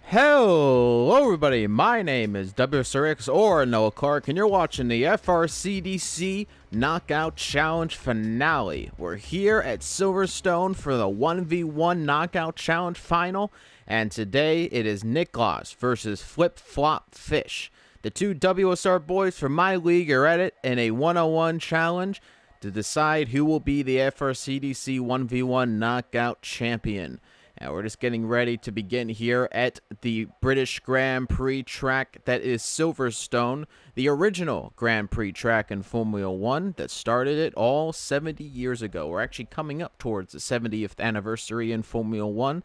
Hello everybody, my name is WSRX or Noah Clark and you're watching the FRCDC Knockout Challenge Finale. We're here at Silverstone for the 1v1 Knockout Challenge Final, and today it is Nicklas versus FlipFlopFish. The two WSR boys from my league are at it in a 1-on-1 challenge to decide who will be the FRCDC 1v1 Knockout Champion. And we're just getting ready to begin here at the British Grand Prix track that is Silverstone, the original Grand Prix track in Formula 1 that started it all 70 years ago. We're actually coming up towards the 70th anniversary in Formula 1.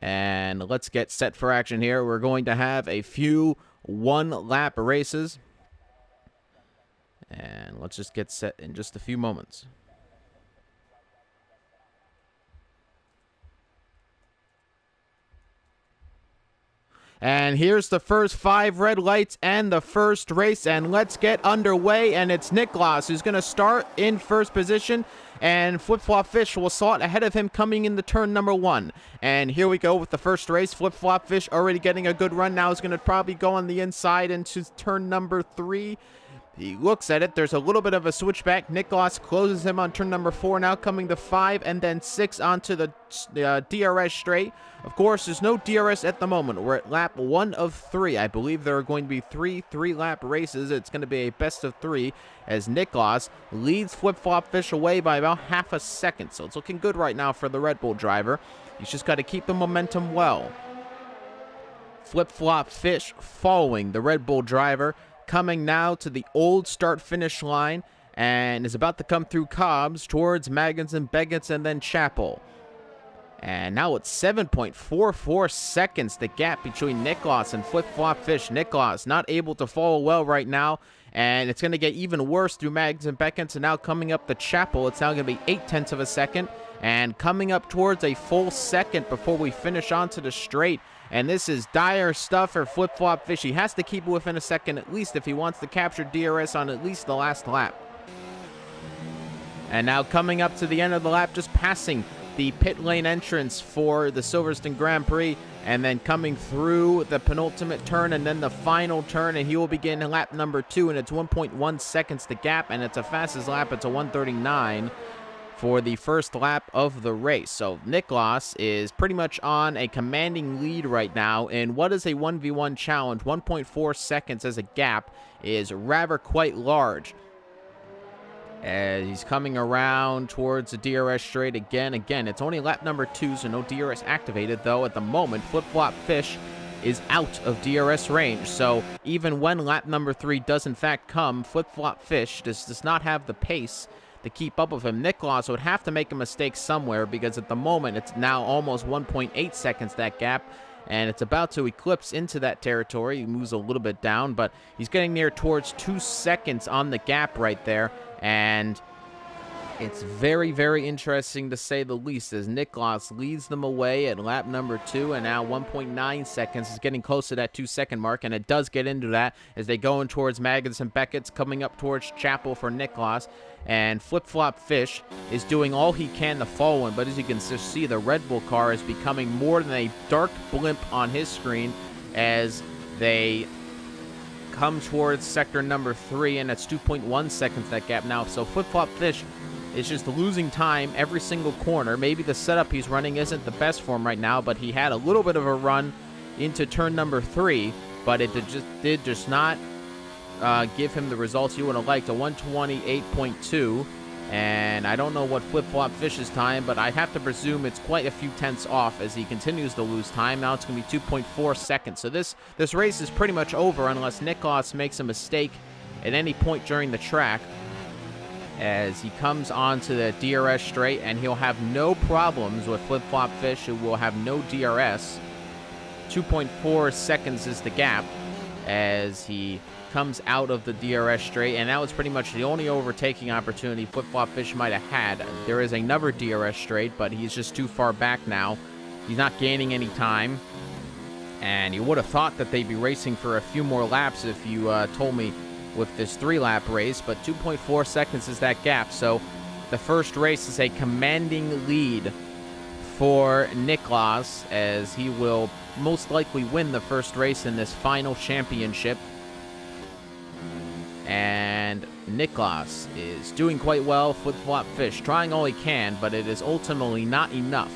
And let's get set for action here. We're going to have a few one-lap races. And let's just get set in just a few moments. And here's the first 5 red lights and the first race, and let's get underway. And it's Nicklas who's going to start in first position, and FlipFlopFish will slot ahead of him coming into turn number 1. And here we go with the first race. FlipFlopFish already getting a good run now, is going to probably go on the inside into turn number 3. He looks at it. There's a little bit of a switchback. Nicklas closes him on turn number 4, now coming to 5 and then 6 onto the DRS straight. Of course, there's no DRS at the moment. We're at lap 1 of 3. I believe there are going to be three lap races. It's going to be a best of 3 as Nicklas leads FlipFlopFish away by about half a second. So it's looking good right now for the Red Bull driver. He's just got to keep the momentum well. FlipFlopFish following the Red Bull driver, coming now to the old start-finish line and is about to come through Cobbs towards Magnussen, Beggets, and then Chapel. And now it's 7.44 seconds, the gap between Nicklas and FlipFlopFish. Nicklas not able to follow well right now, and it's going to get even worse through Magnussen, Beggets, and now coming up the Chapel, it's now going to be 0.8 of a second, and coming up towards a full second before we finish onto the straight. And this is dire stuff for FlipFlopFish. He has to keep it within a second at least if he wants to capture DRS on at least the last lap. And now coming up to the end of the lap, just passing the pit lane entrance for the Silverstone Grand Prix, and then coming through the penultimate turn and then the final turn, and he will begin lap number 2, and it's 1.1 seconds the gap, and it's a fastest lap. It's a 1:39 for the first lap of the race. So Nicklas is pretty much on a commanding lead right now in what is a 1v1 challenge. 1.4 seconds as a gap is rather quite large. As he's coming around towards the DRS straight again. It's only lap number 2, so no DRS activated, though at the moment FlipFlopFish is out of DRS range. So even when lap number 3 does in fact come, FlipFlopFish does not have the pace to keep up with him. Nicklas would have to make a mistake somewhere, because at the moment it's now almost 1.8 seconds that gap, and it's about to eclipse into that territory. He moves a little bit down, but he's getting near towards 2 seconds on the gap right there, and it's very, very interesting to say the least as Nicklas leads them away at lap number 2, and now 1.9 seconds is getting close to that 2-second mark, and it does get into that as they go in towards Magnussen, Beckets, coming up towards Chapel for Nicklas, and FlipFlopFish is doing all he can to follow him, but as you can just see, the Red Bull car is becoming more than a dark blimp on his screen as they come towards sector number 3, and it's 2.1 seconds that gap now. So FlipFlopFish is just losing time every single corner. Maybe the setup he's running isn't the best for him right now, but he had a little bit of a run into turn number 3, but it did just not give him the results you would have liked. A 128.2, and I don't know what FlipFlopFish's time, but I have to presume it's quite a few tenths off as he continues to lose time. Now it's going to be 2.4 seconds. So this race is pretty much over unless Nicklas makes a mistake at any point during the track, as he comes onto the DRS straight, and he'll have no problems with FlipFlopFish, who will have no DRS. 2.4 seconds is the gap as he comes out of the DRS straight, and now it's pretty much the only overtaking opportunity FlipFlopFish might have had. There is another DRS straight, but he's just too far back now. He's not gaining any time, and you would have thought that they'd be racing for a few more laps if you told me with this 3-lap race, but 2.4 seconds is that gap. So the first race is a commanding lead for Nicklas, as he will most likely win the first race in this final championship. And Nicklas is doing quite well. FlipFlopFish trying all he can, but it is ultimately not enough.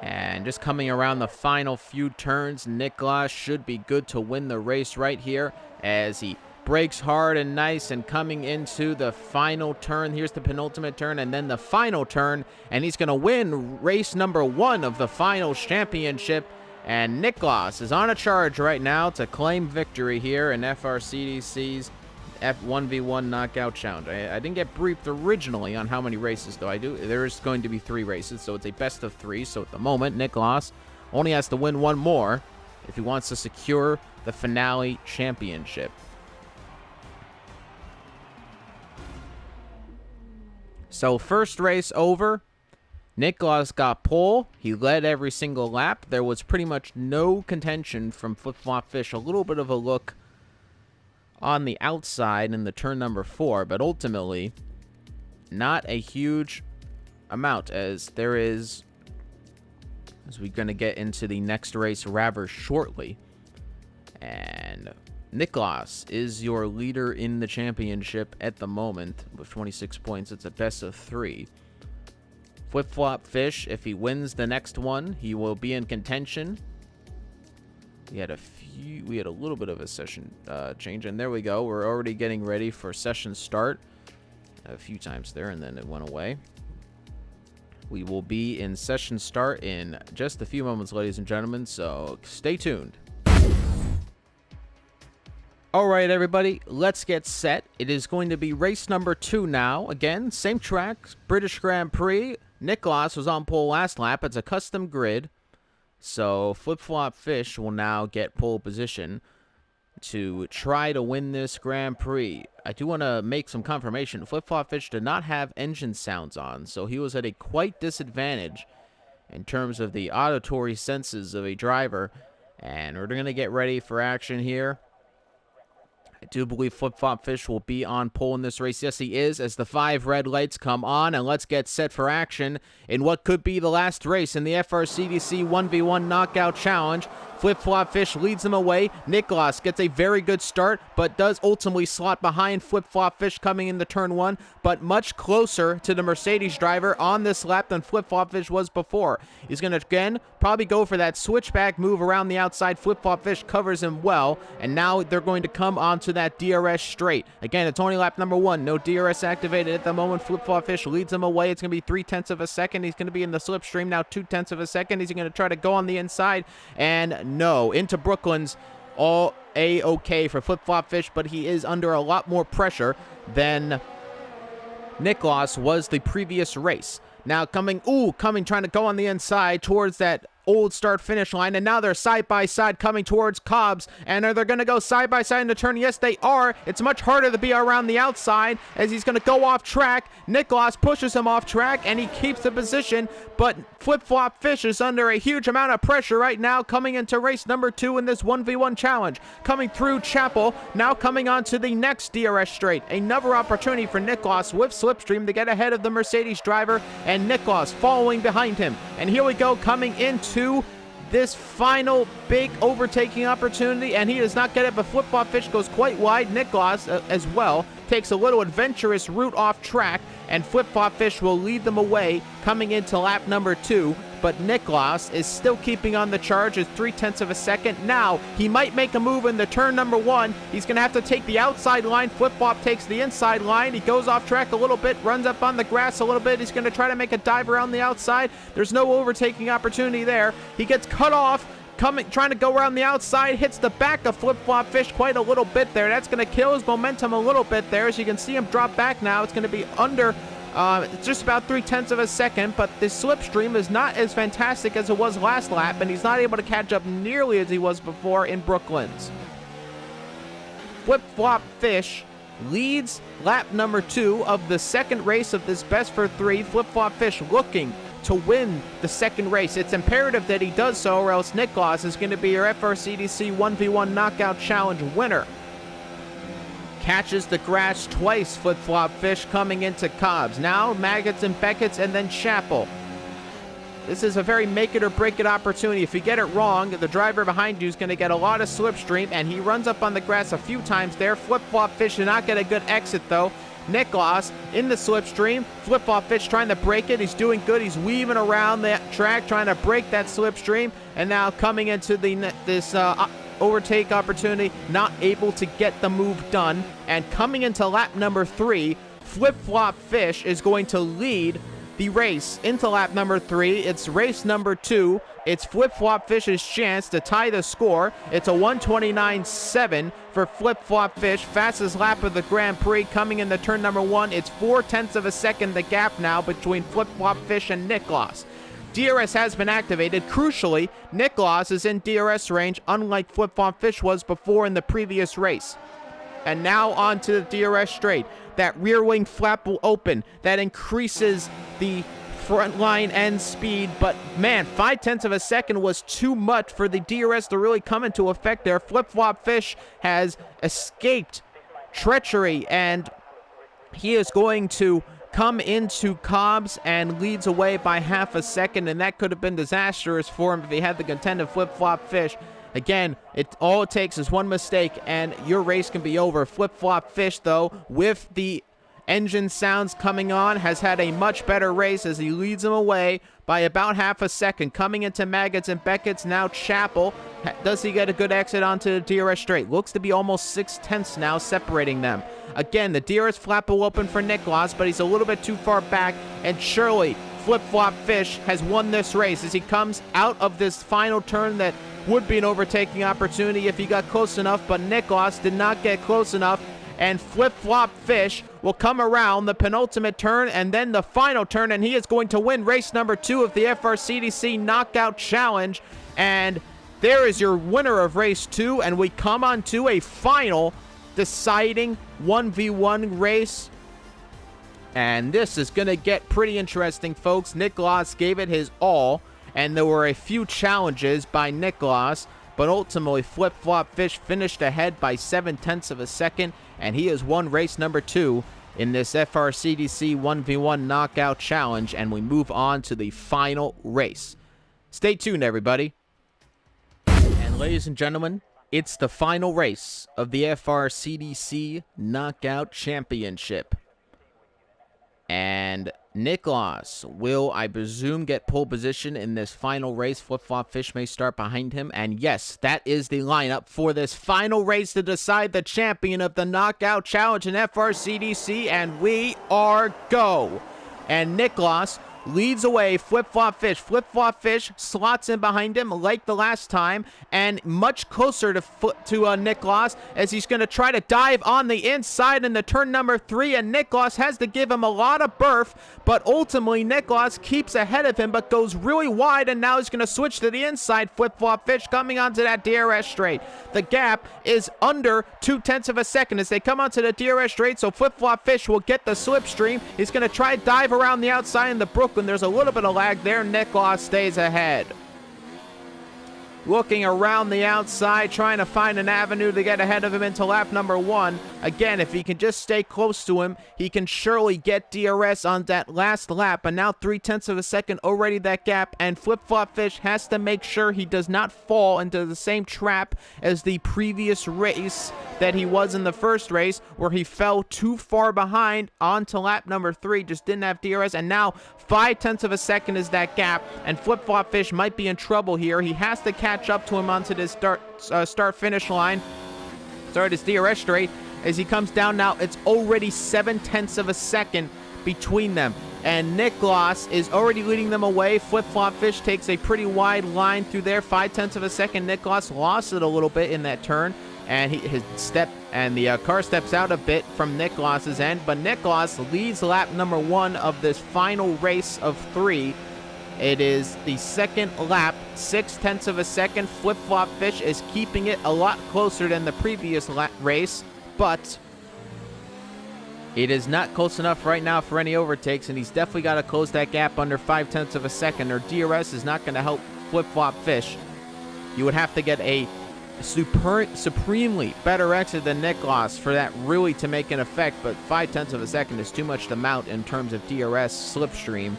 And just coming around the final few turns, Nicklas should be good to win the race right here as he brakes hard and nice, and coming into the final turn. Here's the penultimate turn and then the final turn, and he's going to win race number 1 of the finals championship. And Nicklas is on a charge right now to claim victory here in FRCDC's F1V1 Knockout Challenge. I didn't get briefed originally on how many races, though. There is going to be 3 races, so it's a best of 3. So at the moment, Nicklas only has to win 1 more if he wants to secure the finale championship. So first race over. Nicklas got pole. He led every single lap. There was pretty much no contention from FlipFlopFish. A little bit of a look on the outside in the turn number 4, but ultimately not a huge amount, as there is, as we're going to get into the next race rather shortly. And Nicklas is your leader in the championship at the moment with 26 points. It's a best of 3. FlipFlopFish, if he wins the next one, he will be in contention. We had a little bit of a session change, and there we go. We're already getting ready for session start. A few times there, and then it went away. We will be in session start in just a few moments, ladies and gentlemen, so stay tuned. All right, everybody, let's get set. It is going to be race number 2 now. Again, same track, British Grand Prix. Nicklas was on pole last lap. It's a custom grid. So FlipFlopFish will now get pole position to try to win this Grand Prix. I do want to make some confirmation. FlipFlopFish did not have engine sounds on, so he was at a quite disadvantage in terms of the auditory senses of a driver. And we're going to get ready for action here. I do believe FlipFlopFish will be on pole in this race. Yes, he is, as the 5 red lights come on, and let's get set for action in what could be the last race in the FRCDC 1V1 Knockout Challenge. FlipFlopFish leads them away. Nicklas gets a very good start, but does ultimately slot behind FlipFlopFish coming into turn 1, but much closer to the Mercedes driver on this lap than FlipFlopFish was before. He's going to, again, probably go for that switchback move around the outside. FlipFlopFish covers him well, and now they're going to come onto that DRS straight. Again, it's only lap number 1. No DRS activated at the moment. FlipFlopFish leads him away. It's going to be 3/10 of a second. He's going to be in the slipstream now, 2/10 of a second. He's going to try to go on the inside, and no, into Brooklyn's all A-okay for FlipFlopFish, but he is under a lot more pressure than Nicklas was the previous race. Now coming, trying to go on the inside towards that old start-finish line, and now they're side-by-side coming towards Cobbs, and are they going to go side-by-side in the turn? Yes, they are. It's much harder to be around the outside as he's going to go off track. Nicklas pushes him off track, and he keeps the position, but FlipFlopFish is under a huge amount of pressure right now coming into race number 2 in this 1v1 challenge. Coming through Chapel, now coming on to the next DRS straight. Another opportunity for Nicklas with slipstream to get ahead of the Mercedes driver, and Nicklas following behind him. And here we go, coming into this final big overtaking opportunity, and he does not get it, but FlipFlopFish goes quite wide. Nicklas as well takes a little adventurous route off track, and FlipFlopFish will lead them away coming into lap number 2. But Nicklas is still keeping on the charge at 3/10 of a second. Now, he might make a move in the turn number 1. He's going to have to take the outside line. FlipFlop takes the inside line. He goes off track a little bit, runs up on the grass a little bit. He's going to try to make a dive around the outside. There's no overtaking opportunity there. He gets cut off. Trying to go around the outside, hits the back of FlipFlopFish quite a little bit there. That's going to kill his momentum a little bit there. As you can see him drop back now, it's going to be under just about 3/10 of a second, but the slipstream is not as fantastic as it was last lap, and he's not able to catch up nearly as he was before in Brooklands. FlipFlopFish leads lap number 2 of the second race of this best for 3. FlipFlopFish looking to win the second race. It's imperative that he does so, or else Nicklas is going to be your FRCDC 1v1 Knockout Challenge winner. catches the grass twice, FlipFlopFish coming into Cobbs. Now Maggots and Beckett's and then Chapel. This is a very make-it-or-break-it opportunity. If you get it wrong, the driver behind you is going to get a lot of slipstream, and he runs up on the grass a few times there. FlipFlopFish did not get a good exit, though. Nicklas in the slipstream. FlipFlopFish trying to break it. He's doing good. He's weaving around that track, trying to break that slipstream, and now coming into this overtake opportunity, not able to get the move done. And coming into lap number 3, FlipFlopFish is going to lead the race into lap number 3. It's race number 2. It's FlipFlopFish's chance to tie the score. It's a 1:29.7 for FlipFlopFish. Fastest lap of the Grand Prix coming into turn number 1. It's 0.4 of a second the gap now between FlipFlopFish and Nicklas. DRS has been activated. Crucially, Nicklas is in DRS range, unlike FlipFlopFish was before in the previous race. And now on to the DRS straight. That rear wing flap will open. That increases the front line end speed. But man, 0.5 of a second was too much for the DRS to really come into effect there. FlipFlopFish has escaped treachery, and he is going to come into Cobbs and leads away by 0.5 a second, and that could have been disastrous for him if he had the contended FlipFlopFish. Again, all it takes is one mistake, and your race can be over. FlipFlopFish, though, with the engine sounds coming on, has had a much better race as he leads him away by about 0.5 a second. Coming into Maggots and Beckett's now Chapel. Does he get a good exit onto the DRS straight? Looks to be almost 0.6 now separating them. Again, the DRS flap will open for Nicklas, but he's a little bit too far back, and surely FlipFlopFish has won this race as he comes out of this final turn that would be an overtaking opportunity if he got close enough, but Nicklas did not get close enough, and FlipFlopFish will come around the penultimate turn and then the final turn, and he is going to win race number 2 of the FRCDC Knockout Challenge. And there is your winner of race 2, and we come on to a final deciding 1v1 race. And this is going to get pretty interesting, folks. Nicklas gave it his all, and there were a few challenges by Nicklas, but ultimately FlipFlopFish finished ahead by 0.7 of a second, and he has won race number 2 in this FRCDC 1v1 Knockout Challenge, and we move on to the final race. Stay tuned, everybody. And ladies and gentlemen, it's the final race of the FRCDC Knockout Championship. And Nicklas will, I presume, get pole position in this final race. FlipFlopFish may start behind him. And yes, that is the lineup for this final race to decide the champion of the Knockout Challenge in FRCDC. And we are go. And Nicklas leads away FlipFlopFish. FlipFlopFish slots in behind him like the last time, and much closer to Nicklas as he's going to try to dive on the inside in the turn number 3, and Nicklas has to give him a lot of berth, but ultimately Nicklas keeps ahead of him but goes really wide, and now he's going to switch to the inside. FlipFlopFish coming onto that DRS straight. The gap is under 0.2 of a second as they come onto the DRS straight, so FlipFlopFish will get the slipstream. He's going to try to dive around the outside in the brook. When there's a little bit of lag there, Nicklas stays ahead. Looking around the outside, trying to find an avenue to get ahead of him into lap number 1. Again, if he can just stay close to him, he can surely get DRS on that last lap. But now 0.3 of a second already that gap, and FlipFlopFish has to make sure he does not fall into the same trap as the previous race that he was in the first race, where he fell too far behind onto lap number 3, just didn't have DRS, and now 0.5 of a second is that gap, and FlipFlopFish might be in trouble here. He has to catch up to him onto this start-finish line. Start his DRS straight. As he comes down now, it's already 0.7 of a second between them, and Nicklas is already leading them away. FlipFlopFish takes a pretty wide line through there. 0.5 of a second. Nicklas lost it a little bit in that turn, and the car steps out a bit from Nicklas's end, but Nicklas leads lap number 1 of this final race of 3. It is the second lap, 0.6 of a second. FlipFlopFish is keeping it a lot closer than the previous race, but it is not close enough right now for any overtakes, and he's definitely got to close that gap under 0.5 of a second, or DRS is not going to help FlipFlopFish. You would have to get a supremely better exit than Nicklas for that really to make an effect, but 0.5 of a second is too much to mount in terms of DRS slipstream.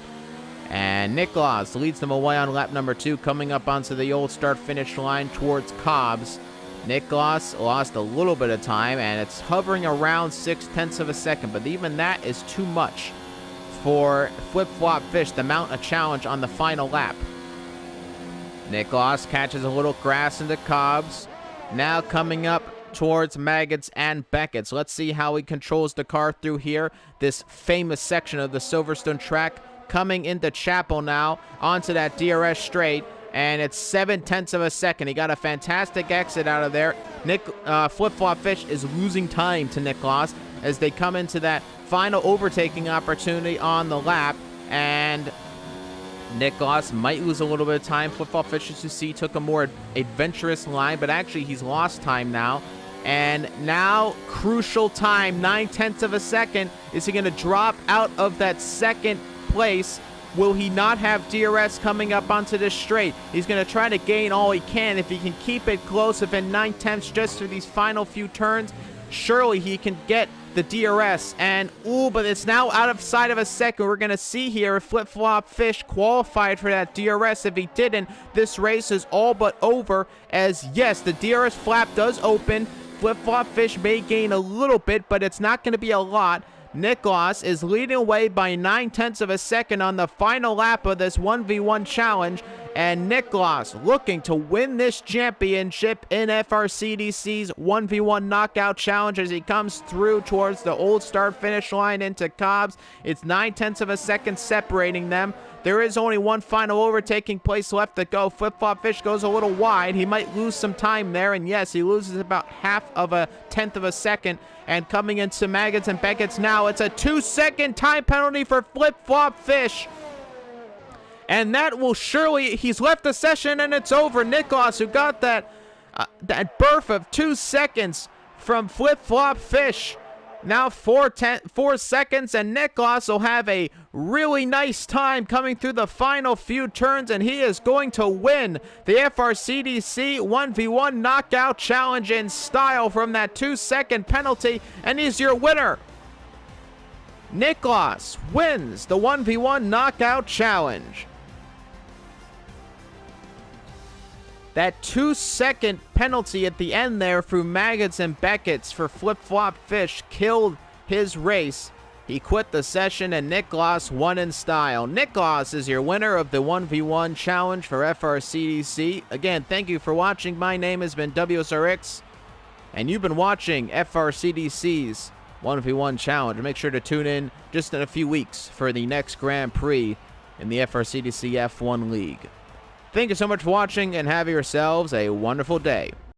And Nicklas leads them away on lap number 2, coming up onto the old start-finish line towards Cobbs. Nicklas lost a little bit of time, and it's hovering around 0.6 of a second, but even that is too much for FlipFlopFish to mount a challenge on the final lap. Nicklas catches a little grass into Cobbs. Now coming up towards Maggots and Beckett's. Let's see how he controls the car through here. This famous section of the Silverstone track coming into Chapel now onto that DRS straight. And it's 0.7 of a second. He got a fantastic exit out of there. FlipFlopFish is losing time to Nicklas as they come into that final overtaking opportunity on the lap. And Nicklas might lose a little bit of time. FlipFlopFish, as you see, took a more adventurous line, but actually he's lost time now. And now, crucial time, 0.9 of a second. Is he going to drop out of that second place? Will he not have DRS coming up onto this straight? He's going to try to gain all he can. If he can keep it close within 0.9 just for these final few turns, surely he can get the DRS. And, ooh, but it's now out of sight of a second. We're going to see here if FlipFlopFish qualified for that DRS. If he didn't, this race is all but over. As, yes, the DRS flap does open. FlipFlopFish may gain a little bit, but it's not going to be a lot. Nicklas is leading away by 0.9 of a second on the final lap of this 1v1 challenge, and Nicklas looking to win this championship in FRCDC's 1v1 knockout challenge as he comes through towards the old start-finish line into Cobbs. It's 0.9 of a second separating them. There is only one final overtaking place left to go. FlipFlopFish goes a little wide. He might lose some time there, and yes, he loses about 0.5 of a second. And coming into Maggots and Beckett's now, it's a 2-second time penalty for FlipFlopFish. And that will surely, he's left the session and it's over. Nicklas, who got that berth of 2 seconds from FlipFlopFish. Now 4 seconds, and Nicklas will have a really nice time coming through the final few turns, and he is going to win the FRCDC 1v1 knockout challenge in style from that 2-second penalty, and he's your winner. Nicklas wins the 1v1 knockout challenge. That 2-second penalty at the end there through Maggots and Beckett's for FlipFlopFish killed his race. He quit the session and Nicklas won in style. Nicklas is your winner of the 1v1 challenge for FRCDC. Again, thank you for watching. My name has been WSRX, and you've been watching FRCDC's 1v1 challenge. Make sure to tune in just in a few weeks for the next Grand Prix in the FRCDC F1 League. Thank you so much for watching, and have yourselves a wonderful day.